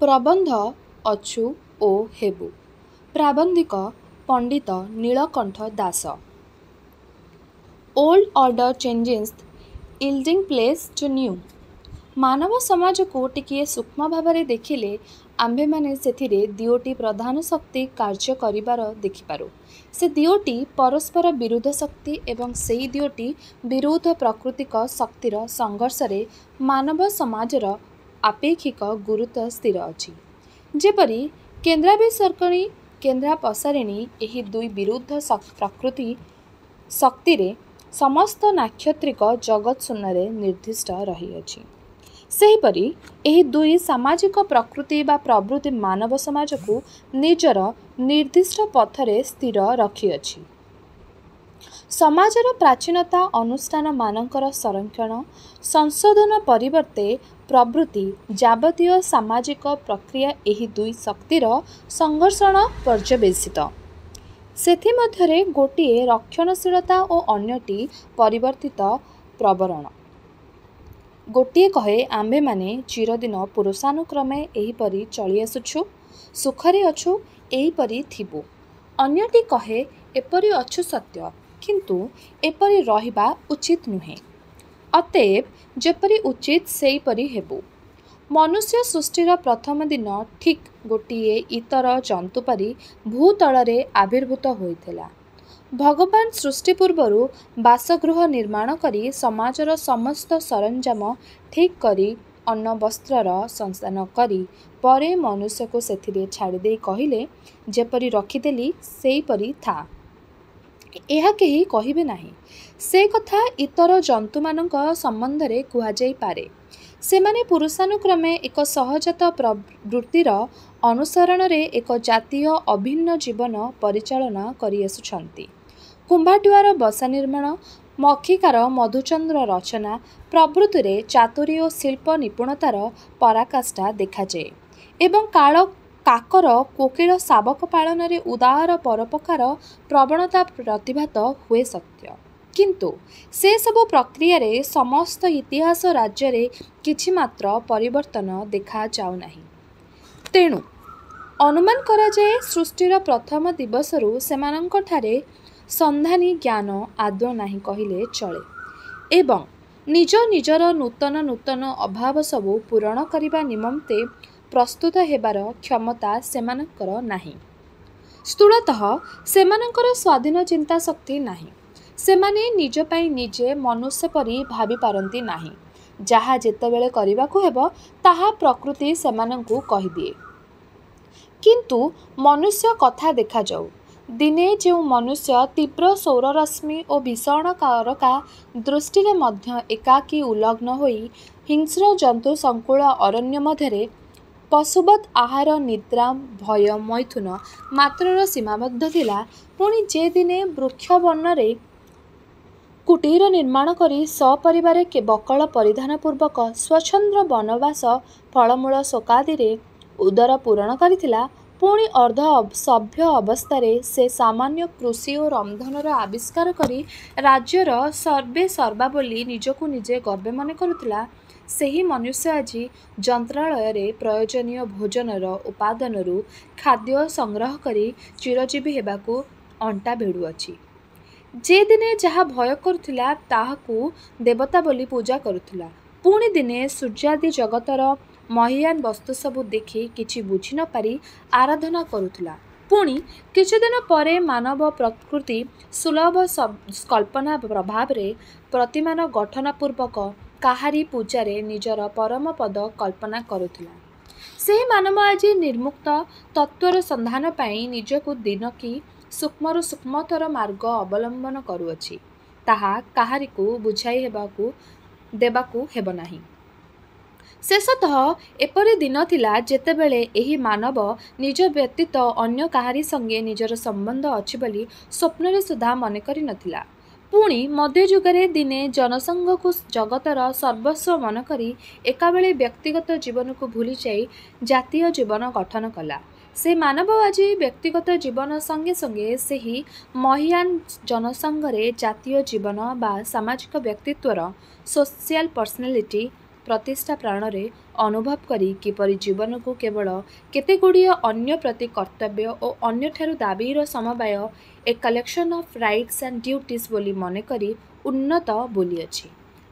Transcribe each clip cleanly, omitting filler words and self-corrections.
ପ୍ରବନ୍ଧ ଅଛୁ ଓ ହେବୁ। ପ୍ରାବନ୍ଧିକ Pandit Nilakantha Das. Old order changes yielding place to new. ମାନବ ସମାଜକୁ ଟିକିଏ ସୂକ୍ଷ୍ମ ଭାବରେ ଦେଖିଲେ ଆମ୍ଭେମାନେ ସେଥିରେ ଦିଓଟି ପ୍ରଧାନ ଶକ୍ତି କାର୍ଯ୍ୟ କରିବାର ଦେଖିପାରୁ। ସେ ଦିଓଟି ପରସ୍ପର ବିରୁଦ୍ଧ ଶକ୍ତି ଏବଂ ସେହି ଦିଓଟି ବିରୁଦ୍ଧ ପ୍ରାକୃତିକ ଶକ୍ତିର ସଂଘର୍ଷରେ ମାନବ ସମାଜର ଆପେକ୍ଷିକ ଗୁରୁତ୍ୱ ସ୍ଥିର ଅଛି। ଯେପରି କେନ୍ଦ୍ରାଭିସରଣୀ କେନ୍ଦ୍ରାପସାରିଣୀ ଏହି ଦୁଇ ବିରୁଦ୍ଧ ପ୍ରକୃତି ଶକ୍ତିରେ ସମସ୍ତ ନାକ୍ଷତ୍ରିକ ଜଗତ ଶୂନ୍ୟରେ ନିର୍ଦ୍ଦିଷ୍ଟ ରହିଅଛି, ସେହିପରି ଏହି ଦୁଇ ସାମାଜିକ ପ୍ରକୃତି ବା ପ୍ରବୃତ୍ତି ମାନବ ସମାଜକୁ ନିଜର ନିର୍ଦ୍ଦିଷ୍ଟ ପଥରେ ସ୍ଥିର ରଖିଅଛି। ସମାଜର ପ୍ରାଚୀନତା ଅନୁଷ୍ଠାନମାନଙ୍କର ସଂରକ୍ଷଣ ସଂଶୋଧନ ପରିବର୍ତ୍ତେ ପ୍ରଭୃତି ଯାବତୀୟ ସାମାଜିକ ପ୍ରକ୍ରିୟା ଏହି ଦୁଇ ଶକ୍ତିର ସଂଘର୍ଷଣ ପର୍ଯ୍ୟବେସିତ। ସେଥିମଧ୍ୟରେ ଗୋଟିଏ ରକ୍ଷଣଶୀଳତା ଓ ଅନ୍ୟଟି ପରିବର୍ତ୍ତିତ ପ୍ରବରଣ। ଗୋଟିଏ କହେ ଆମ୍ଭେମାନେ ଚିରଦିନ ପୁରୁଷାନୁକ୍ରମେ ଏହିପରି ଚଳିଆସୁଛୁ, ସୁଖରେ ଅଛୁ, ଏହିପରି ଥିବୁ। ଅନ୍ୟଟି କହେ ଏପରି ଅଛୁ ସତ୍ୟ, କିନ୍ତୁ ଏପରି ରହିବା ଉଚିତ ନୁହେଁ। ଅତଏବ ଯେପରି ଉଚିତ ସେହିପରି ହେବୁ। ମନୁଷ୍ୟ ସୃଷ୍ଟିର ପ୍ରଥମ ଦିନ ଠିକ୍ ଗୋଟିଏ ଇତର ଜନ୍ତୁ ପରି ଭୂତଳରେ ଆବିର୍ଭୂତ ହୋଇଥିଲା। ଭଗବାନ ସୃଷ୍ଟି ପୂର୍ବରୁ ବାସଗୃହ ନିର୍ମାଣ କରି ସମାଜର ସମସ୍ତ ସରଞ୍ଜାମ ଠିକ୍ କରି ଅନ୍ନ ବସ୍ତ୍ରର ସଂସ୍ଥାନ କରି ପରେ ମନୁଷ୍ୟକୁ ସେଥିରେ ଛାଡ଼ିଦେଇ କହିଲେ, ଯେପରି ରଖିଦେଲି ସେହିପରି ଥା। ଏହା କେହି କହିବେ ନାହିଁ। ସେ କଥା ଇତର ଜନ୍ତୁମାନଙ୍କ ସମ୍ବନ୍ଧରେ କୁହାଯାଇପାରେ। ସେମାନେ ପୁରୁଷାନୁକ୍ରମେ ଏକ ସହଜାତ ପ୍ରବୃତ୍ତିର ଅନୁସରଣରେ ଏକ ଜାତୀୟ ଅଭିନ୍ନ ଜୀବନ ପରିଚାଳନା କରିଆସୁଛନ୍ତି। କୁମ୍ଭାଟୁଆର ବସା ନିର୍ମାଣ, ମକ୍ଷିକାର ମଧୁଚନ୍ଦ୍ର ରଚନା ପ୍ରଭୃତିରେ ଚାତୁରୀ ଓ ଶିଳ୍ପ ନିପୁଣତାର ପରାକାଷ୍ଠା ଦେଖାଯାଏ ଏବଂ କାକର କୋକିଳ ଶାବକ ପାଳନରେ ଉଦାର ପରୋପକାର ପ୍ରବଣତା ପ୍ରତିଭାତ ହୁଏ ସତ୍ୟ, କିନ୍ତୁ ସେସବୁ ପ୍ରକ୍ରିୟାରେ ସମସ୍ତ ଇତିହାସ ରାଜ୍ୟରେ କିଛିମାତ୍ର ପରିବର୍ତ୍ତନ ଦେଖାଯାଉନାହିଁ। ତେଣୁ ଅନୁମାନ କରାଯାଏ ସୃଷ୍ଟିର ପ୍ରଥମ ଦିବସରୁ ସେମାନଙ୍କଠାରେ ସନ୍ଧାନୀ ଜ୍ଞାନ ଆଦୌ ନାହିଁ କହିଲେ ଚଳେ ଏବଂ ନିଜ ନିଜର ନୂତନ ନୂତନ ଅଭାବ ସବୁ ପୂରଣ କରିବା ନିମନ୍ତେ ପ୍ରସ୍ତୁତ ହେବାର କ୍ଷମତା ସେମାନଙ୍କର ନାହିଁ। ସ୍ଥୂଳତଃ ସେମାନଙ୍କର ସ୍ୱାଧୀନ ଚିନ୍ତାଶକ୍ତି ନାହିଁ। ସେମାନେ ନିଜ ପାଇଁ ନିଜେ ମନୁଷ୍ୟ ପରି ଭାବିପାରନ୍ତି ନାହିଁ। ଯାହା ଯେତେବେଳେ କରିବାକୁ ହେବ ତାହା ପ୍ରକୃତି ସେମାନଙ୍କୁ କହିଦିଏ। କିନ୍ତୁ ମନୁଷ୍ୟ କଥା ଦେଖାଯାଉ। ଦିନେ ଯେଉଁ ମନୁଷ୍ୟ ତୀବ୍ର ସୌରରଶ୍ମି ଓ ଭୀଷଣ କରକା ଦୃଷ୍ଟିରେ ମଧ୍ୟ ଏକାକୀ ଉଲଗ୍ନ ହୋଇ ହିଂସ୍ର ଜନ୍ତୁ ସଂକୁଳ ଅରଣ୍ୟ ମଧ୍ୟରେ ପଶୁବତ୍ ଆହାର, ନିଦ୍ରା, ଭୟ, ମୈଥୁନ ମାତ୍ରର ସୀମାବଦ୍ଧ ଥିଲା, ପୁଣି ଯେ ଦିନେ ବୃକ୍ଷବନରେ କୁଟୀର ନିର୍ମାଣ କରି ସପରିବାରେ ବକଳ ପରିଧାନ ପୂର୍ବକ ସ୍ୱଚ୍ଛନ୍ଦ ବନବାସ ଫଳମୂଳ ଶୋକାଦିରେ ଉଦର ପୂରଣ କରିଥିଲା, ପୁଣି ଅର୍ଦ୍ଧ ସଭ୍ୟ ଅବସ୍ଥାରେ ସେ ସାମାନ୍ୟ କୃଷି ଓ ରନ୍ଧନର ଆବିଷ୍କାର କରି ରାଜ୍ୟର ସର୍ବେସର୍ବା ବୋଲି ନିଜକୁ ନିଜେ ଗର୍ବ ମନେ କରୁଥିଲା, ସେହି ମନୁଷ୍ୟ ଆଜି ଯନ୍ତ୍ରାଳୟରେ ପ୍ରୟୋଜନୀୟ ଭୋଜନର ଉପାଦାନରୁ ଖାଦ୍ୟ ସଂଗ୍ରହ କରି ଚିରଜୀବୀ ହେବାକୁ ଅଣ୍ଟା ଭିଡ଼ୁଅଛି। ଯେ ଦିନେ ଯାହା ଭୟ କରୁଥିଲା ତାହାକୁ ଦେବତା ବୋଲି ପୂଜା କରୁଥିଲା, ପୁଣି ଦିନେ ସୂର୍ଯ୍ୟାଦି ଜଗତର ମହୀୟାନ ବସ୍ତୁ ସବୁ ଦେଖି କିଛି ବୁଝି ନ ପାରି ଆରାଧନା କରୁଥିଲା, ପୁଣି କିଛିଦିନ ପରେ ମାନବ ପ୍ରକୃତି ସୁଲଭ କଳ୍ପନା ପ୍ରଭାବରେ ପ୍ରତିମାନ ଗଠନପୂର୍ବକ କାହାରି ପୂଜାରେ ନିଜର ପରମ ପଦ କଳ୍ପନା କରୁଥିଲା। ସେହି ମାନବ ଆଜି ନିର୍ମୁକ୍ତ ତତ୍ତ୍ୱର ସନ୍ଧାନ ପାଇଁ ନିଜକୁ ଦିନକି ସୂକ୍ଷ୍ମରୁ ସୂକ୍ଷ୍ମତର ମାର୍ଗ ଅବଲମ୍ବନ କରୁଅଛି। ତାହା କାହାରିକୁ ବୁଝାଇ ଦେବାକୁ ହେବ ନାହିଁ। ଶେଷତଃ ଏପରି ଦିନ ଥିଲା ଯେତେବେଳେ ଏହି ମାନବ ନିଜ ବ୍ୟତୀତ ଅନ୍ୟ କାହାରି ସଙ୍ଗେ ନିଜର ସମ୍ବନ୍ଧ ଅଛି ବୋଲି ସ୍ୱପ୍ନରେ ସୁଦ୍ଧା ମନେ କରି ନଥିଲା। ପୁଣି ମଧ୍ୟଯୁଗରେ ଦିନେ ଜନସଂଘକୁ ଜଗତର ସର୍ବସ୍ୱ ମନେକରି ଏକାବେଳେ ବ୍ୟକ୍ତିଗତ ଜୀବନକୁ ଭୁଲିଯାଇ ଜାତୀୟ ଜୀବନ ଗଠନ କଲା। ସେ ମାନବ ଆଜି ବ୍ୟକ୍ତିଗତ ଜୀବନ ସଙ୍ଗେ ସଙ୍ଗେ ସେହି ମହୀୟାନ ଜନସଂଘରେ ଜାତୀୟ ଜୀବନ ବା ସାମାଜିକ ବ୍ୟକ୍ତିତ୍ୱର ସୋସିଆଲ ପର୍ସନାଲିଟି प्रतिष्ठा प्राणरे अनुभव करी किपरि जीवन को केवल केतेगुड़िए अन्य प्रति कर्तव्य और अन्य ठारू दाबीर समवाय a collection of rights and duties बोली मन करी उन्नत बोली अछि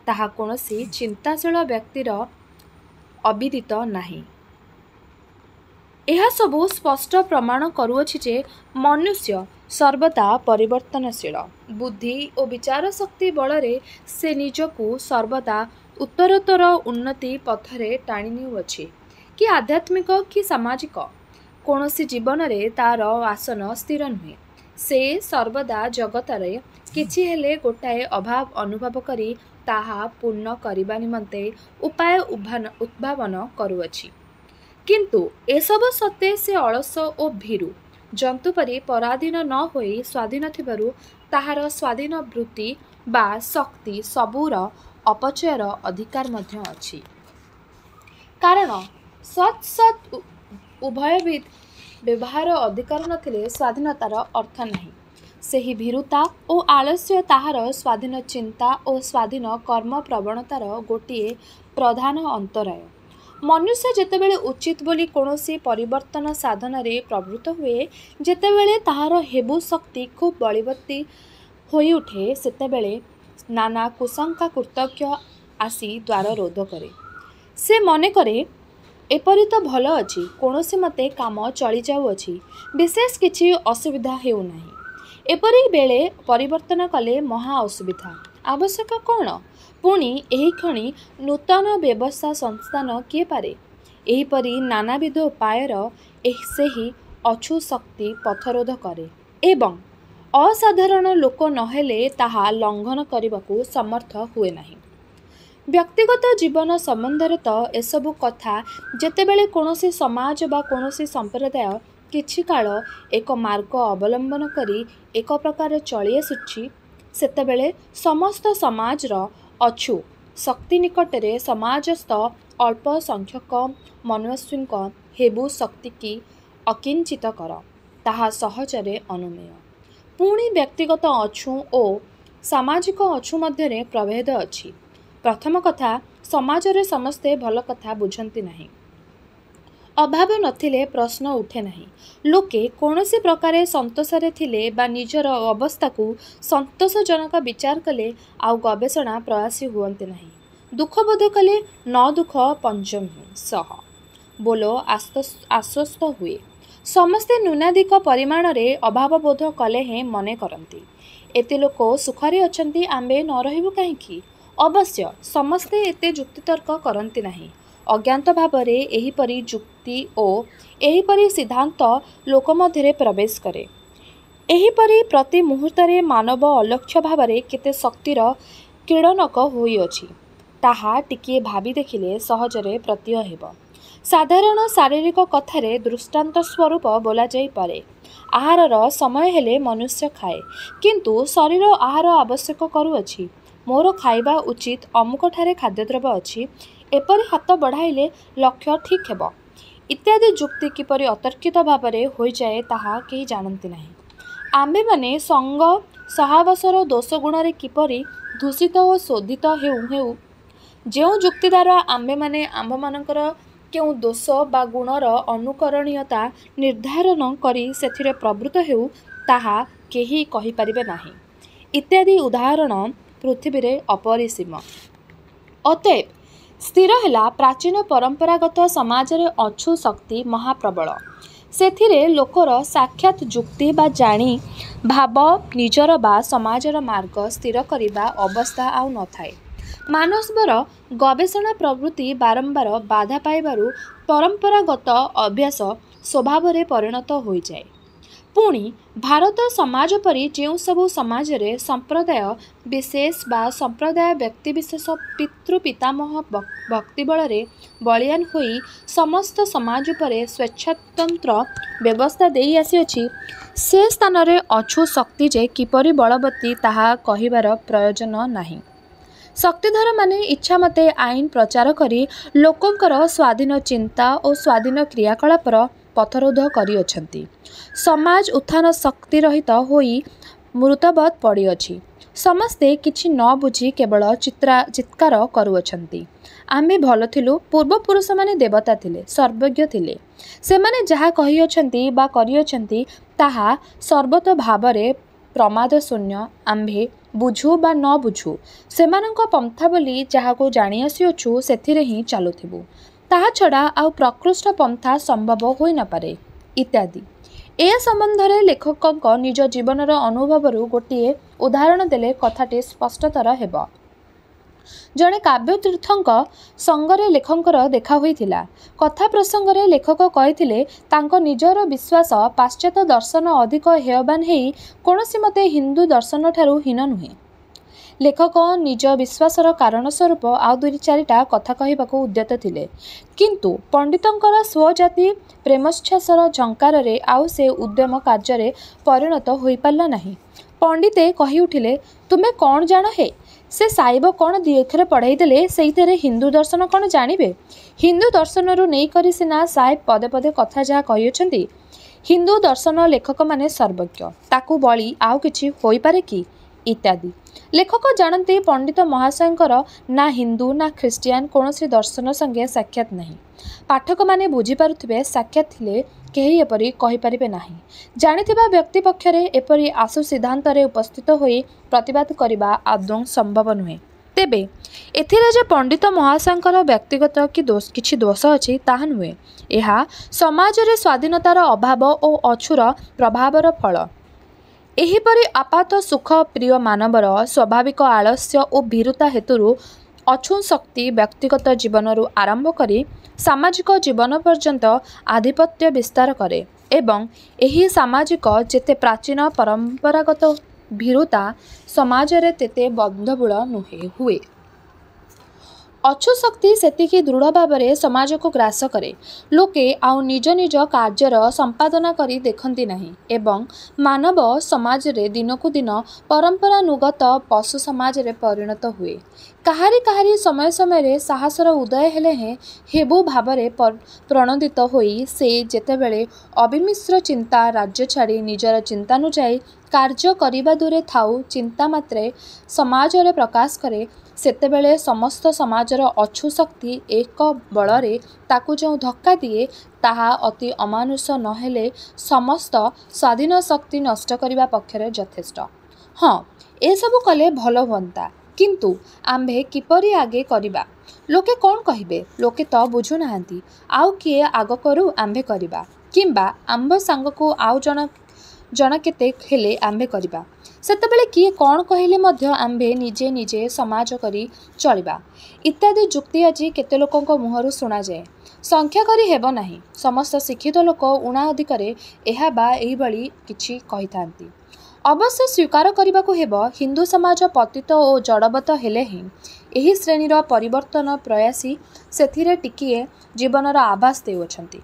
ताहा कोनोसी चिंताशील व्यक्तिर अविदित नाही। यह सबू स्पष्ट प्रमाण करुअछि जे मनुष्य सर्वदा परिवर्तनशील बुद्धि और विचार शक्ति बलरे से निजकू सर्वदा उत्तरोत्तर उन्नति पथरे टाणी नेउअछि कि आध्यात्मिक कि सामाजिक कौनसी जीवन रे तार आसन स्थिर नुहे से सर्वदा जगतरे किछि हेले गोटाए अभाव अनुभव करी ताहा पूर्ण करबा निमंते उपाय उद्भावन करुअछि किंतु एसब सत्ते से अलस और भीरु जंतु परी पराधीन न होई स्वाधीन थिबारु ताहार स्वाधीन वृत्ति बा शक्ति सबूर अपचयर अधिकार मध्य अछि कारण सत् सत् उभयविध व्यवहार अधिकार नथिले स्वाधीनतार अर्थ नाही। सेही भीरुता और आलस्य ताहार स्वाधीन चिंता और स्वाधीन कर्म प्रवणतार गोटिए प्रधान अंतराय। मनुष्य जेतेबेले उचित बोली कौनसी परिवर्तन साधन रे प्रवृत्त हुए जेतेबेले ताहार हेबु शक्ति खूब बलिवती होई उठे सेतेबेले नाना कुशंका कृतज्ञ आसी द्वार रोध करे। से मने करे एपरी तो भल अछि कौनसी मते काम चली जाउअछि विशेष किछि असुविधा हेउ नाही एपरी बेले परिवर्तन कले महा असुविधा आवश्यक कौन पुणी एही खणी नूतन व्यवस्था संस्थान किए पारे एहीपरि नानाविध उपायर सेही अछु शक्ति पथरोध करे एवं असाधारण लोक नहेले ताहा लंघन करने समर्थ हुए नाही। व्यक्तिगत जीवन संबंध तो एसबु कथा जेतेबेले कौनसी समाज बा कौनसी संप्रदाय किछि काल एक मार्ग अवलंबन करी एक प्रकार चली आसुछि सेतेबेले समस्त समाजर अछु शक्ति निकटरे समाजस्थ अल्प संख्यक मनुष्यक हेबु शक्ति की अकिंचित कर ताहा सहजरे अनुमेय। पुणी व्यक्तिगत अछु और सामाजिक अछु मध्यरे प्रभेद अछि। प्रथम कथा समाजरे समस्ते भल कथा बुझंती नाही अभाव नथिले प्रश्न उठे नाही लोके कौनसी प्रकारे संतोषरे थिले बा निजर अवस्था को संतोषजनक विचार कले आउ गवेषणा प्रयासी हुअन्ते नाही दुख बोध कले न दुख पंचम सह बोलो आश्वस्त हुए समस्ते न्यूनाधिक परिमाण रे अभाव बोध कले हे मने करती एते लोक सुखरे अछंती आंबे न रहिबु काहेकि अवश्य समस्ते एते जुक्तितर्क करती नाही अज्ञात भावरे एहीपरि जुक्ति और एहीपरि सिद्धांत लोक मध्यरे प्रवेश करे एहीपरि प्रति मुहूर्तरे मानव अलक्ष्य भावरे केते शक्तिर क्रीडनक होई अछि ताहा टिके भाबी देखिले सहजरे प्रत्यय हेब। साधारण शारीरिक कथारे दृष्टांत स्वरूप बोला जाई पारे आहारर समय हेले मनुष्य खाए किंतु शरीर आहार आवश्यक करुअछि मोर खाइबा उचित अमुक ठारे खाद्यद्रव्य अछि एपरि हाथ बढ़ाइले लक्ष्य ठीक हेब इत्यादि जुक्ति किपरि अतर्कित भावरे होई जाए ताहा केही जानती नाही। आंबे माने संग सहावसर दोष गुणरे किपरि दूषित और शोधित हेउ जो जुक्ति द्वारा आंबे माने आंब मानकर केउ दोष बा गुणर अनुकरणीयता निर्धारण करी सेथिरे प्रवृत्त हेउ ताहा केही कहि परिबे नाही इत्यादि उदाहरण पृथ्वी रे अपरिसीम। अतएव स्थिर हैला प्राचीन परंपरागत समाज रे अछु शक्ति महाप्रबल सेथिरे लोकर साक्षात जुक्ति बा जानी भाव निजर बा समाजर मार्ग स्थिर करिबा अवस्था आउ न थाए मानवर गवेषणा प्रवृत्ति बारंबार बाधा पाइबारु परंपरागत अभ्यास स्वभाव रे परिणत हो जाए। पुणी भारत समाज परी जो सबु समाज रे संप्रदाय विशेष बा संप्रदाय व्यक्तिविशेष पितृ पितामह भक्ति बल रे बलियान होई समस्त समाज परे स्वेच्छातंत्र व्यवस्था देई आसी से स्थान रे अछु शक्ति जे किपरि बलवती ताहा कहिबार प्रयोजन नाही। शक्तिधर माने इच्छा मते आईन प्रचार करी लोकंकर स्वाधीन चिंता और स्वाधीन क्रियाकलापर पथरोध करिअछंती समाज उत्थान शक्ति रहित होई मृतवत पड़िअछि समस्ते किछि न बुझी केवल चित्कार करुअछंती आम्भे भल थिलु, पूर्वपुरुष माने देवता थिले, सर्वज्ञ थिले। सेमाने जहा कहिअछन्ति बा करिअछन्ति ताहा सर्वत भावरे प्रमाद शून्य। आम्भे बुझु बा न बुझु सेमानंक पंथा बोली जहाको जानी आसिअछु सेथिरे ही चालुथिबु। ताहा छड़ा आउ प्रकृष्ट पंथा संभव होई न पारे इत्यादि। ए संबंधरे लेखकक निज जीवनर अनुभवरू गोटिए उदाहरण देले कथाटी स्पष्टतर हेब। जड़े काव्यतीर्थंक संगरे लेखकर देखा होइथिला। कथा प्रसंगरे लेखक कहिथिले तांको निजर विश्वास पाश्चात्य दर्शन अधिक हेयबान हेई कोनोसी मते हिंदू दर्शन ठारू हीन नुहे। लेखक निज विश्वासर कारण स्वरूप आउ दुई चारिटा कथा कहिबाकू उद्यत थिले, किंतु पंडितंकर स्वजाति प्रेमोच्छ्वासर झंकाररे आउ से उद्यम कार्य परिणत होई पारला नाही। पंडिते कहि उठिले, तुमे कौन जान हे? से साइब कौन दीक्षर पढ़ाई देले से हिंदू दर्शन कौन जानिबे? हिंदू दर्शन रु नहीं करी सिना साहेब पदे पदे कथा जहाँ कहिअछन्ति। हिंदू दर्शन लेखक माने सर्वज्ञ, ताकू बली आउ किछि होई पारे कि इत्यादि। लेखक जानते पंडित महाशयंकर ना हिंदू ना ख्रिस्टियान कौनसी दर्शन संगे साक्षात नहीं। पाठक माने बुझी पारुथिबे साक्षात थिले केही एपरी कहि परिबे नाही। जानिथिबा व्यक्ति पक्षरे एपरी आसु सिद्धांतरे उपस्थित होई प्रतिवाद करिबा आदौ संभव नुहे। तेबे एथिरे जे पंडित महाशयंकर व्यक्तिगत कि किछि दोष अछि ताहा नुहे। एहा समाजरे स्वाधीनतार अभाव ओ अछुर प्रभावर फल। एहिपरि आपात सुख प्रिय मानवर स्वाभाविक आलस्य और भीरुता हेतुरु अछू शक्ति व्यक्तिगत जीवनरू आरंभ करी सामाजिक जीवन पर्यंत आधिपत्य विस्तार करे एवं एही सामाजिक जेते प्राचीन परंपरागत भीरुता समाजरे तेते बंधबूल नुहे हुए। अछु शक्ति सेतिकी दृढ़ भाव समाज को ग्रास करे। लोके आउ निज निज कार्यर संपादना करी देखती नहीं एवं मानव समाज रे दिनकु दिन परंपरानुगत पशु समाज रे परिणत हुए। काहारी काहारी समय समय रे साहसर उदय हेले हेबु भाव प्रणोदित होई से जेतेबेले अविमिश्र चिंता राज्य छाड़ी निजर चिंतानुजाई कार्य करिबा दूरे थाउ चिंता मात्रे समाज रे प्रकाश करे सेतेबेले समस्त समाजर अछु शक्ति एक बलरे ताकू जो धक्का दिए ताहा अति अमानुष नहेले समस्त स्वाधीन शक्ति नष्ट करिबा पक्षरे यथेष्ट। हाँ, ए सबु कले भल हुअंता, किंतु आम्भे किपरि आगे करिबा? लोके कौन कहिबे? लोके तो बुझु नाहांती। आउ किए आग करू आम्भे करिबा, किंबा आम्भ सांगको आउ जन केते हेले आम्भे करिबा। सेतेबेले किए कौन कहिले मध्य आम्भे निजे निजे समाज करी चलिबा इत्यादि जुक्ति आज केते लोकंक मुहरु सुना जाए। संख्या करी हेबो नाही। समस्त शिक्षित लोक उणा अधिकरे एहा बा एही बळी किछि कहिथांती। अवश्य स्वीकार करबाकू हेबो हिंदू समाज पतित और जड़बत हेले ही एही श्रेणीर परिवर्तन प्रयासी सेथिरे टिकिए जीवनर आभास देउछंती,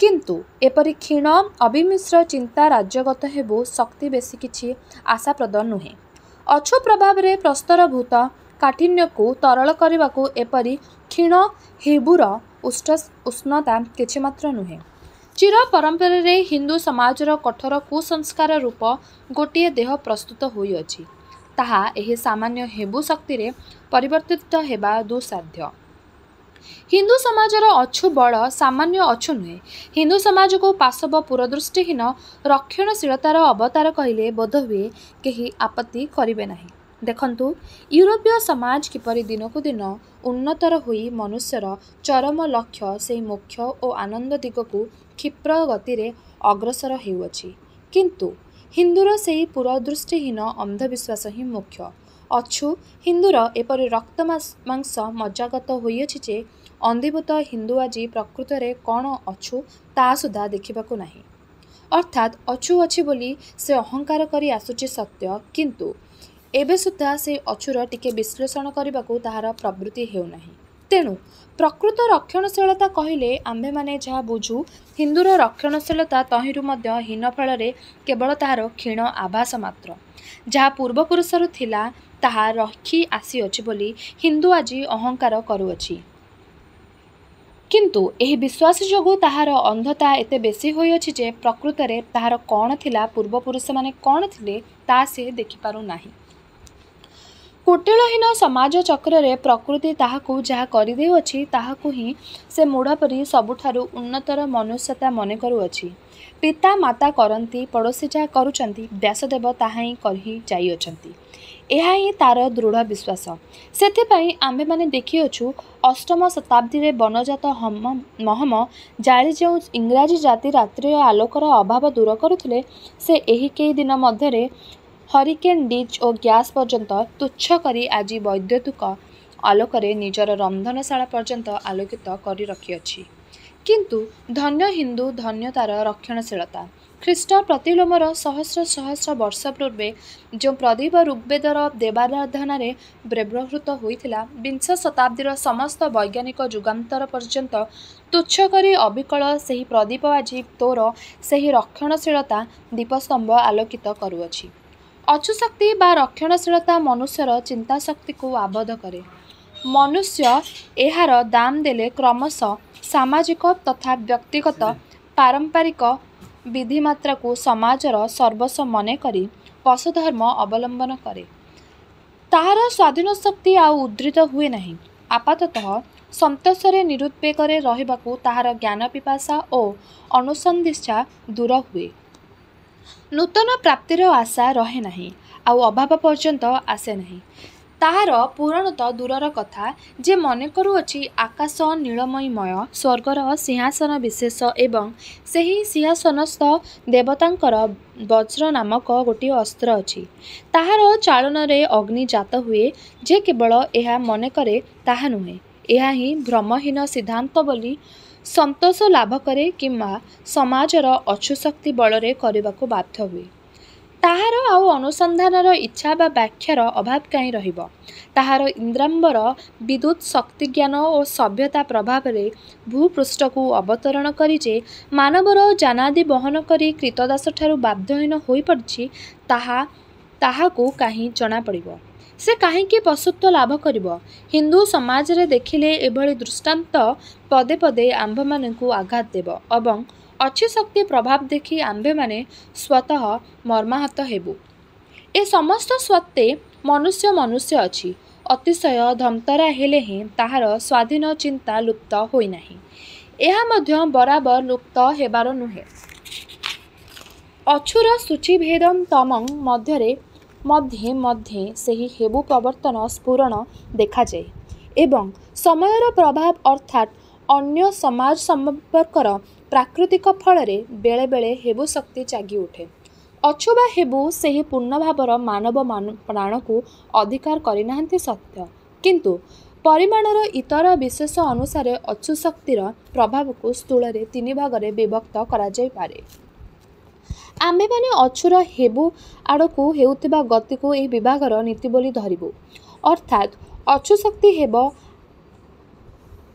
किंतु एपरि क्षीण अविमिश्र चिंता राज्यगत हेबु शक्ति बेसी किछि आशाप्रद नुहे। अछु प्रभाव रे प्रस्तरभूत काठिन्य को तरल करबाकू एपरि क्षीण हेबुर उष्णता किछि मात्र नुहे। चिर परंपरा रे हिंदू समाजर कठोर कुसंस्कार रूप गोटिए देह प्रस्तुत होई अछि, ताहा एही सामान्य हेबु शक्ति रे परिवर्तित हेबा दुसाध्य। हिंदू समाजर अछु बड़ सामान्य अछु नुहे। हिंदू समाज को पाशव पुरदृष्टिहीन रक्षणशीलतार अवतार कहिले बोध हुए केही आपत्ति करिवे नाही। देखंतु यूरोपीय समाज किपरि दिनकु दिन उन्नतर होई मनुष्यर चरम लक्ष्य से मोक्ष और आनंद दिगकु क्षिप्र गति रे अग्रसर हेउअछि, किंतु हिंदूर से पुरदृष्टिहीन अंधविश्वास ही मुख्य अछु। हिंदूर एपरि रक्त मांस मज्जागत होइअछि जे अंधीभूत हिंदू आजी प्रकृत रे कौन अछु ता सुधा देखिबाकू नाही। अर्थात अछु अछि बोली से अहंकार करी आसुछि सत्य, किंतु एबे सुधा से अछुर टिके विश्लेषण करबाकू ताहार प्रवृत्ति हेउ नाही। तेणु प्रकृत रक्षणशीलता कहिले आम्भे माने जहाँ बुझु हिंदूर रक्षणशीलता तहिरु मध्य हीन फल केवल ताहार क्षीण आभास मात्र। जहाँ पूर्वपुरुषरु थिला ताहा रखी आसीअछि बोली हिंदू आजी अहंकार करुअछि, किंतु एही विश्वास जोगु ताहार अंधता एते बेसी होइअछि जे प्रकृत रे ताहार कौन थिला पूर्वपुरुष माने कौन थिले ता से देखि पारु नाही। कुटिलहीन समाज चक्र प्रकृति ताहाकू जहाँ करदेउछि ताहाकू ही से मूढ़ परी सबुठारु उन्नतर मनुष्यता मन करुअछि। पिता माता करती पड़ोशी जहाँ करुचंती व्यासदेव ताहा ही कही जाइअछंती। यह ही तार दृढ़ विश्वास। सेथिपाई आम्भे माने देखिअछु अष्टम शताब्दी रे बनजात महम जाली जो इंग्राजी जाति रात्रि आलोकर अभाव दूर करुथिले से एही कई दिन मध्यरे हरिकेन डिच और गैस पर्यंत तुच्छ करी आज वैद्युतिक आलोकरे निजर रंधनशाला पर्यंत आलोकित करी रखिअछि। किंतु धन्य हिंदू धन्य तार रक्षणशीलता। ख्रीष्ट प्रतिलोमर सहस्र सहस्र वर्ष पूर्वे जो प्रदीप ऋग्वेदर देवाराधन व्यवहृत होता विंश शताब्दीर समस्त वैज्ञानिक युगांतर पर्यंत तुच्छ करी अविकल से प्रदीप आज तोर से रक्षणशीलता दीपस्तंभ आलोकित करुअछि। अचुशक्ति बा रक्षणशीलता मनुष्यर चिंताशक्ति को आबद्ध करे। मनुष्य एहार दाम देले क्रमशः सामाजिक तथा व्यक्तिगत पारंपरिक विधिमात्रा को समाजर सर्वस्व मन करी पशुधर्म अवलंबन करे। ताहार स्वाधीन शक्ति आउ उद्धृत हुए नहीं। आपाततः संतोषरे निरुद्वेगरे रहिबाकू ताहार ज्ञान पिपासा और अनुसंधिच्छा दूर हुए। नूतन प्राप्तिर आशा रहे नहीं आउ अभाव पर्यंत आसे नहीं। ताहार पूरण तो दूरर कथा जे मन करुअछि आकाश नीलमयमय स्वर्गर सिंहासन विशेष एवं सही सिंहासनस्थ देवतांकर वज्र नामक गोटे अस्त्र अछि। ताहार चालन रे अग्नि जात हुए जे केवल यह मन करे ताहा नुहे। यह ही भ्रमहीन सिद्धांत बोली संतोष लाभ करे किंवा समाजर अक्षुशक्ति बल करने बाध्य हुए। ताहार आउ अनुसंधानर इच्छा बा व्याख्यार अभाव कहीं रहिबो। ताहार इंद्रांबर विद्युत शक्ति ज्ञान और सभ्यता प्रभाव रे भूपृष्ठ को अवतरण करी जे मानवर जानादि बहन करी कृतदास ठारू बाध्यहीन होई पड़छि ताहाकू कहीं जना पड़िबो। से कहीं पशुत्व लाभ करिबो। हिंदू समाज रे देखिले एभली दृष्टांत पदे पदे आंभ मानकू आघात देव एवं अच्छी शक्ति प्रभाव देखि आंभे माने स्वतः मर्माहत हेबु। ए समस्त सत्ते मनुष्य मनुष्य अछि। अतिशय धमतरा हेले ही ताहार स्वाधीन चिंता लुप्त होई नाही। एहा मध्य बराबर लुप्त हेबार नुहे। अछुर सूचिभेदम तमं मध्य मध्य सही हेबु प्रवर्तन स्फुरण देखा जाए एवं समयर प्रभाव अर्थात अन्य समाज संपर्कर प्राकृतिक फल बेले बेले हेबु शक्ति जागी उठे। अछुबा हेबु सही पूर्ण भावर मानव प्राण को अधिकार करिनाहांती सत्य किंतु परिमाणर इतर विशेष अनुसार अछु शक्तिर प्रभाव को स्थूल तीन भाग में विभक्त करा जाय पारे। आम्भे माने अछुर हेबु आड़कू हेउतिबा गति को यह विभागर नीति बोली धरिबु। अर्थात अछु शक्ति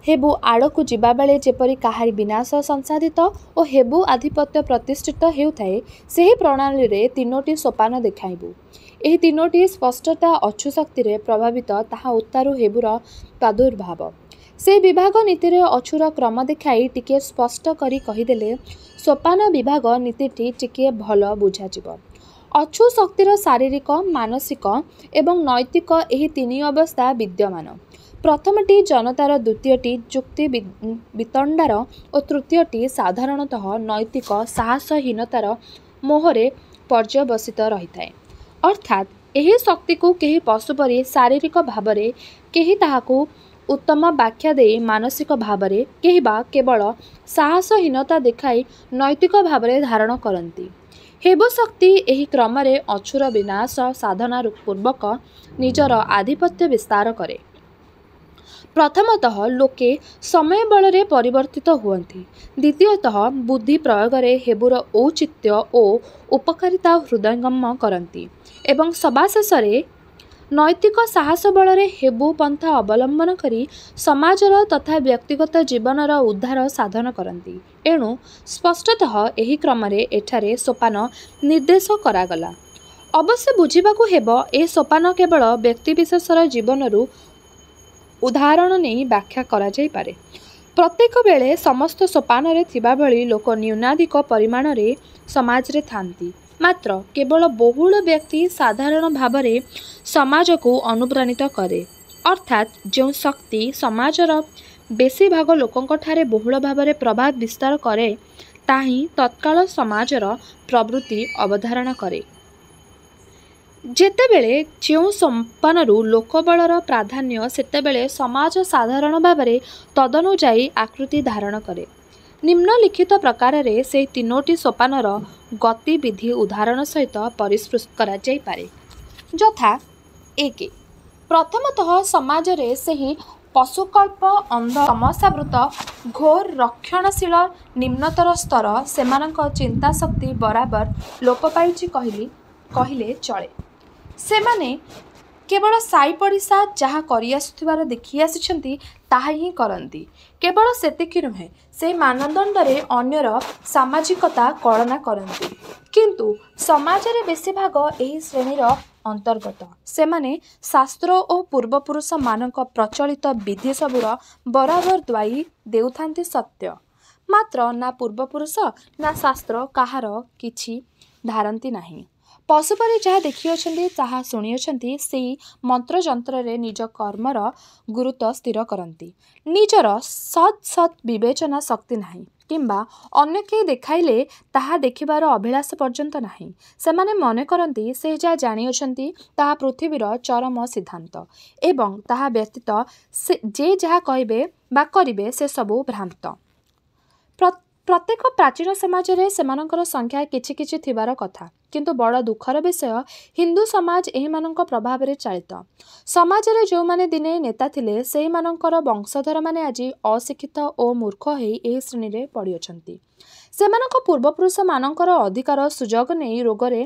हेबु आड़कू जिबा बेले जेपरि काहारी विनाश संसाधित और हेबु आधिपत्य प्रतिष्ठित हेउथाए सेही प्रणाली रे तीनोटी सोपान देखाइबु। एही तीनोटी स्पष्टता अछु शक्ति रे प्रभावित ताहा उत्तारु हेबुर प्रादुर्भाव। से विभाग नीति रे अछुर क्रम देखाई टिके स्पष्ट करी कहिदेले सोपान विभाग नीतिटी टिके भल बुझाजिब। अछु शक्तिर शारीरिक मानसिक एवं नैतिक एही तीन अवस्था विद्यमान। प्रथमटी जनतार, द्वितीयटी जुक्ति वितंडार और तृतीयटी साधारणतः नैतिक साहसहीनतार मोहरे पर्यवसित रही थाए। अर्थात यही शक्ति को केही पशुपरी शारीरिक भावरे केही ताहाकू उत्तम व्याख्या दे मानसिक भावरे केही बा केवल साहसहीनता देखाई नैतिक भावरे धारण करती। हेबु शक्ति एही क्रम अछुर विनाश साधना पूर्वक निजर आधिपत्य विस्तार करे। प्रथमतः लोके समय बल परिवर्तित हुअन्ति। द्वितीयतः बुद्धि प्रयोग हेबुर औचित्य और उपकारिता हृदयंगम करती एवं सबाशेष नैतिक साहस बल हेबु पंथा अवलंबन करी समाजर तथा व्यक्तिगत जीवनर उद्धार साधन करती। एणु स्पष्टतः एही क्रम एठारे सोपान निर्देश करागला। अवश्य बुझिबाकू हेबो ए सोपान केवल व्यक्तिविशेषर जीवनरू उदाहरण नहीं व्याख्या करा जाय पारे। प्रत्येक बेले समस्त सोपान रे थिबा भली लोक न्यूनाधिक परिमाण रे समाज रे थांती ମାତ୍ର କେବଳ ବହୁଳ ବ୍ୟକ୍ତି ସାଧାରଣ ଭାବରେ ସମାଜକୁ ଅନୁପ୍ରାଣିତ କରେ। ଅର୍ଥାତ୍ ଯେଉଁ ଶକ୍ତି ସମାଜର ବେଶୀ ଭାଗ ଲୋକଙ୍କଠାରେ ବହୁଳ ଭାବରେ ପ୍ରଭାବ ବିସ୍ତାର କରେ ତାହା ହିଁ ତତ୍କାଳ ସମାଜର ପ୍ରବୃତ୍ତି ଅବଧାରଣା କରେ। ଯେତେବେଳେ ଯେଉଁ ସୋପାନରୁ ଲୋକବଳର ପ୍ରାଧାନ୍ୟ ସେତେବେଳେ ସମାଜ ସାଧାରଣ ଭାବରେ ତଦନୁଯାୟୀ ଆକୃତି ଧାରଣ କରେ। ନିମ୍ନଲିଖିତ ପ୍ରକାରରେ ସେହି ତିନୋଟି ସୋପାନର ଗତିବିଧି ଉଦାହରଣ ସହିତ ପରିସ୍ଫୁଟ କରାଯାଇପାରେ। ଯଥା 1. ପ୍ରଥମତଃ ସମାଜରେ ସେହି ପଶୁକଳ୍ପ ଅନ୍ଧ ତମସାବୃତ ଘୋର ରକ୍ଷଣଶୀଳ ନିମ୍ନତର ସ୍ତର ସେମାନଙ୍କ ଚିନ୍ତାଶକ୍ତି ବରାବର ଲୋପ ପାଇଛି କହିଲେ ଚଳେ। ସେମାନେ କେବଳ ସାଇ ପଡ଼ିଶା ଯାହା କରିଆସୁଥିବାର ଦେଖି ଆସିଛନ୍ତି ତାହା ହିଁ କରନ୍ତି। କେବଳ ସେତିକି ନୁହେଁ, ସେହି ମାନଦଣ୍ଡରେ ଅନ୍ୟର ସାମାଜିକତା କଳନା କରନ୍ତି। କିନ୍ତୁ ସମାଜରେ ବେଶୀ ଭାଗ ଏହି ଶ୍ରେଣୀର ଅନ୍ତର୍ଗତ। ସେମାନେ ଶାସ୍ତ୍ର ଓ ପୂର୍ବପୁରୁଷମାନଙ୍କ ପ୍ରଚଳିତ ବିଧି ସବୁର ବରାବର ଦ୍ୱାୟୀ ଦେଉଥାନ୍ତି ସତ୍ୟ। ମାତ୍ର ନା ପୂର୍ବପୁରୁଷ ନା ଶାସ୍ତ୍ର କାହାର କିଛି ଧାରନ୍ତି ନାହିଁ। ପଶୁପରି ଯାହା ଦେଖିଅଛନ୍ତି ତାହା ଶୁଣିଅଛନ୍ତି ସେହି ମନ୍ତ୍ରଯନ୍ତ୍ରରେ ନିଜ କର୍ମର ଗୁରୁତ୍ୱ ସ୍ଥିର କରନ୍ତି। ନିଜର ସତ୍ ବିବେଚନା ଶକ୍ତି ନାହିଁ କିମ୍ବା ଅନ୍ୟ କେହି ଦେଖାଇଲେ ତାହା ଦେଖିବାର ଅଭିଳାଷ ପର୍ଯ୍ୟନ୍ତ ନାହିଁ। ସେମାନେ ମନେ କରନ୍ତି ସେ ଯାହା ଜାଣିଅଛନ୍ତି ତାହା ପୃଥିବୀର ଚରମ ସିଦ୍ଧାନ୍ତ ଏବଂ ତାହା ବ୍ୟତୀତ ଯେ ଯାହା କହିବେ ବା କରିବେ ସେସବୁ ଭ୍ରାନ୍ତ। ପ୍ରତ୍ୟେକ ପ୍ରାଚୀନ ସମାଜରେ ସେମାନଙ୍କର ସଂଖ୍ୟା କିଛି କିଛି ଥିବାର କଥା। କିନ୍ତୁ ବଡ଼ ଦୁଃଖର ବିଷୟ ହିନ୍ଦୁ ସମାଜ ଏହିମାନଙ୍କ ପ୍ରଭାବରେ ଚାଳିତ। ସମାଜରେ ଯେଉଁମାନେ ଦିନେ ନେତା ଥିଲେ ସେହିମାନଙ୍କର ବଂଶଧରମାନେ ଆଜି ଅଶିକ୍ଷିତ ଓ ମୂର୍ଖ ହୋଇ ଏହି ଶ୍ରେଣୀରେ ପଡ଼ିଅଛନ୍ତି। ସେମାନଙ୍କ ପୂର୍ବପୁରୁଷମାନଙ୍କର ଅଧିକାର ସୁଯୋଗ ନେଇ ରୋଗରେ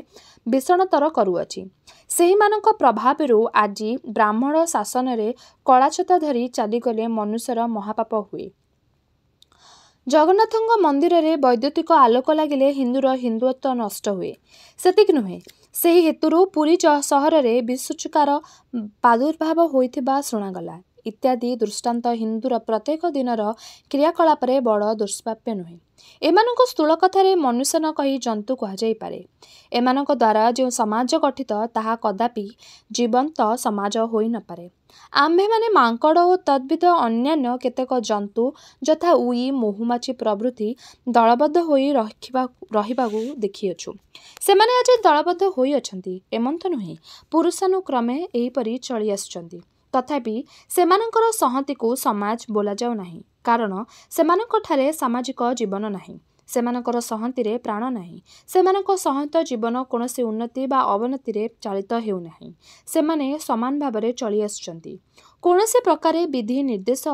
ଭୀଷଣତର କରୁଅଛି। ସେହିମାନଙ୍କ ପ୍ରଭାବରୁ ଆଜି ବ୍ରାହ୍ମଣ ଶାସନରେ କଳାଛତା ଧରି ଚାଲିଗଲେ ମନୁଷ୍ୟର ମହାପାପ ହୁଏ। ଜଗନ୍ନାଥଙ୍କ ମନ୍ଦିରରେ ବୈଦ୍ୟୁତିକ ଆଲୋକ ଲାଗିଲେ ହିନ୍ଦୁର ହିନ୍ଦୁତ୍ୱ ନଷ୍ଟ ହୁଏ। ସେତିକି ନୁହେଁ, ସେହି ହେତୁରୁ ପୁରୀ ସହରରେ ବିଷୁଚୁକାର ପ୍ରାଦୁର୍ଭାବ ହୋଇଥିବା ଶୁଣାଗଲା ଇତ୍ୟାଦି ଦୃଷ୍ଟାନ୍ତ ହିନ୍ଦୁର ପ୍ରତ୍ୟେକ ଦିନର କ୍ରିୟାକଳାପରେ ବଡ଼ ଦୁଷ୍ପ୍ରାପ୍ୟ ନୁହେଁ। ଏମାନଙ୍କୁ ସ୍ଥୂଳ କଥାରେ ମନୁଷ୍ୟ ନ କହି ଜନ୍ତୁ କୁହାଯାଇପାରେ। ଏମାନଙ୍କ ଦ୍ୱାରା ଯେଉଁ ସମାଜ ଗଠିତ ତାହା କଦାପି ଜୀବନ୍ତ ସମାଜ ହୋଇ ନପାରେ। ଆମ୍ଭେମାନେ ମାଙ୍କଡ଼ ଓ ତଦ୍ବିଧ ଅନ୍ୟାନ୍ୟ କେତେକ ଜନ୍ତୁ ଯଥା ଉଇ ମହୁମାଛି ପ୍ରଭୃତି ଦଳବଦ୍ଧ ହୋଇ ରହିବାକୁ ଦେଖିଅଛୁ। ସେମାନେ ଆଜି ଦଳବଦ୍ଧ ହୋଇଅଛନ୍ତି ଏମନ୍ତ ନୁହେଁ, ପୁରୁଷାନୁକ୍ରମେ ଏହିପରି ଚଳି ଆସୁଛନ୍ତି। ତଥାପି ସେମାନଙ୍କର ସଂହତିକୁ ସମାଜ ବୋଲାଯାଉ ନାହିଁ, କାରଣ ସେମାନଙ୍କଠାରେ ସାମାଜିକ ଜୀବନ ନାହିଁ। ସେମାନଙ୍କର ସଂହତିରେ ପ୍ରାଣ ନାହିଁ। ସେମାନଙ୍କ ସଂହତ ଜୀବନ କୌଣସି ଉନ୍ନତି ବା ଅବନତିରେ ଚାଳିତ ହେଉନାହିଁ। ସେମାନେ ସମାନ ଭାବରେ ଚଳି ଆସୁଛନ୍ତି। କୌଣସି ପ୍ରକାରେ ବିଧି ନିର୍ଦ୍ଦେଶ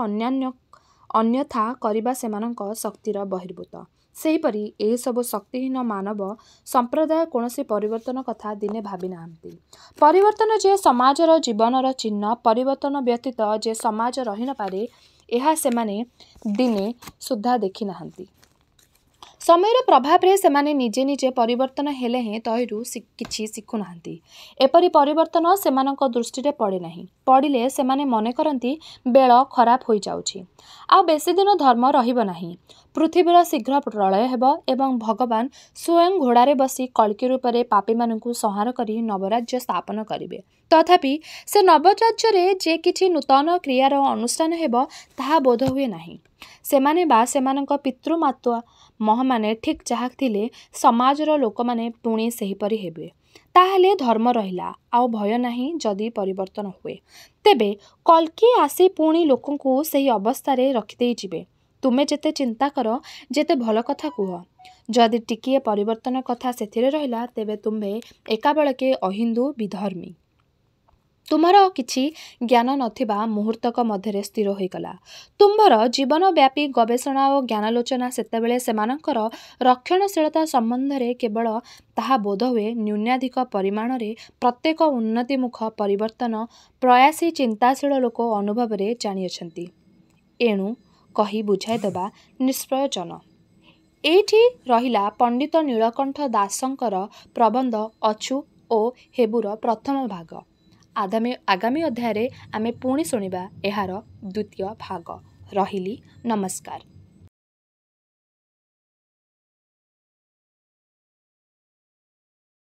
ଅନ୍ୟଥା କରିବା ସେମାନଙ୍କ ଶକ୍ତିର ବହିର୍ଭୂତ। ସେହିପରି ଏହିସବୁ ଶକ୍ତିହୀନ ମାନବ ସମ୍ପ୍ରଦାୟ କୌଣସି ପରିବର୍ତ୍ତନ କଥା ଦିନେ ଭାବି ନାହାନ୍ତି। ପରିବର୍ତ୍ତନ ଯେ ସମାଜର ଜୀବନର ଚିହ୍ନ, ପରିବର୍ତ୍ତନ ବ୍ୟତୀତ ଯେ ସମାଜ ରହିନପାରେ ଏହା ସେମାନେ ଦିନେ ସୁଦ୍ଧା ଦେଖି ନାହାନ୍ତି। ସମୟର ପ୍ରଭାବରେ ସେମାନେ ନିଜେ ନିଜେ ପରିବର୍ତ୍ତନ ହେଲେ ହେଁ ତହିଁରୁ କିଛି ଶିଖୁନାହାନ୍ତି। ଏପରି ପରିବର୍ତ୍ତନ ସେମାନଙ୍କ ଦୃଷ୍ଟିରେ ପଡ଼େ ନାହିଁ। ପଡ଼ିଲେ ସେମାନେ ମନେ କରନ୍ତି ବେଳ ଖରାପ ହୋଇଯାଉଛି, ଆଉ ବେଶୀ ଦିନ ଧର୍ମ ରହିବ ନାହିଁ। ପୃଥିବୀର ଶୀଘ୍ର ପ୍ରଳୟ ହେବ ଏବଂ ଭଗବାନ ସ୍ୱୟଂ ଘୋଡ଼ାରେ ବସି କଳ୍କି ରୂପରେ ପାପୀମାନଙ୍କୁ ସଂହାର କରି ନବରାଜ୍ୟ ସ୍ଥାପନ କରିବେ। ତଥାପି ସେ ନବରାଜ୍ୟରେ ଯେ କିଛି ନୂତନ କ୍ରିୟାର ଅନୁଷ୍ଠାନ ହେବ ତାହା ବୋଧହୁଏ ନାହିଁ। ସେମାନେ ବା ସେମାନଙ୍କ ପିତୃମାତାମହମାନେ ଠିକ୍ ଯାହା ଥିଲେ ସମାଜର ଲୋକମାନେ ପୁଣି ସେହିପରି ହେବେ। ତାହେଲେ ଧର୍ମ ରହିଲା, ଆଉ ଭୟ ନାହିଁ। ଯଦି ପରିବର୍ତ୍ତନ ହୁଏ ତେବେ କଳ୍କି ଆସି ପୁଣି ଲୋକଙ୍କୁ ସେହି ଅବସ୍ଥାରେ ରଖିଦେଇ ଯିବେ। ତୁମେ ଯେତେ ଚିନ୍ତା କର, ଯେତେ ଭଲ କଥା କୁହ, ଯଦି ଟିକିଏ ପରିବର୍ତ୍ତନ କଥା ସେଥିରେ ରହିଲା ତେବେ ତୁମ୍ଭେ ଏକାବେଳକେ ଅହିନ୍ଦୁ ବିଧର୍ମୀ। ତୁମର କିଛି ଜ୍ଞାନ ନଥିବା ମୁହୂର୍ତ୍ତକ ମଧ୍ୟରେ ସ୍ଥିର ହୋଇଗଲା। ତୁମ୍ଭର ଜୀବନବ୍ୟାପୀ ଗବେଷଣା ଓ ଜ୍ଞାନାଲୋଚନା ସେତେବେଳେ ସେମାନଙ୍କର ରକ୍ଷଣଶୀଳତା ସମ୍ବନ୍ଧରେ କେବଳ ତାହା ବୋଧହୁଏ ନ୍ୟୁନାଧିକ ପରିମାଣରେ ପ୍ରତ୍ୟେକ ଉନ୍ନତିମୁଖ ପରିବର୍ତ୍ତନ ପ୍ରୟାସୀ ଚିନ୍ତାଶୀଳ ଲୋକ ଅନୁଭବରେ ଜାଣିଅଛନ୍ତି। ଏଣୁ କହି ବୁଝାଇଦେବା ନିଷ୍ପ୍ରୟୋଜନ। ଏଇଠି ରହିଲା ପଣ୍ଡିତ ନୀଳକଣ୍ଠ ଦାସଙ୍କର ପ୍ରବନ୍ଧ ଅଛୁ ଓ ହେବୁର ପ୍ରଥମ ଭାଗ। ଆଗାମୀ ଅଧ୍ୟାୟରେ ଆମେ ପୁଣି ଶୁଣିବା ଏହାର ଦ୍ୱିତୀୟ ଭାଗ। ରହିଲି, ନମସ୍କାର।